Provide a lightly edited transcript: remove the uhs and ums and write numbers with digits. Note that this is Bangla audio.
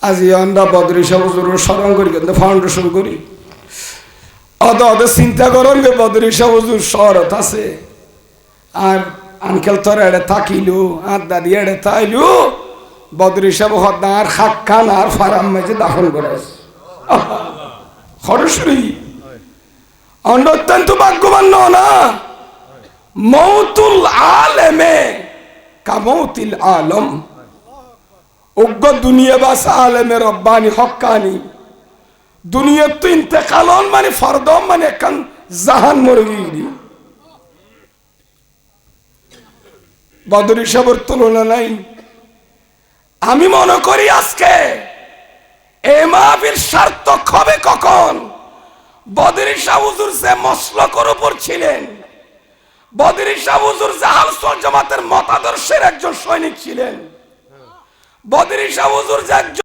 আজি আমরা বদরি সাহেব হুজুরের স্মরণ করি কিন্তু ফাউন্ডেশন করি অত চিন্তা করেন যে বদরি সাহেব হুজুর শহরত আছে আর আঙ্কেল তোর এড়ে থাকিলু আর দাদি এড়ে তাইলু বদরি সাহেব হদ্দার খাক্কান আর ফারাম মেজে দাফন করে সরাসরি আমরা অত্যন্ত ভাগ্যবান না মৌতুল আলেমে কামৌতিল আলম উগ্র দুনিয়া বাস আলেমে রব্বানি হক্কানি দুনিয়ার তো ইন্তেকালন মানে ফরদম মানে একখান জাহান মরে গিয়ে বদরি সাহেবের তুলনা নাই। আমি মনে করি আজকে এই মাহফিল সার্থক হবে কখন বদরি সাহেব হুজুর যে মসলকের উপর ছিলেন, বদরি সাহেব হুজুর যে আহলে সুন্নাত জামাতের মতাদর্শের একজন সৈনিক ছিলেন, বদরি সাহেব হুজুর যে একজন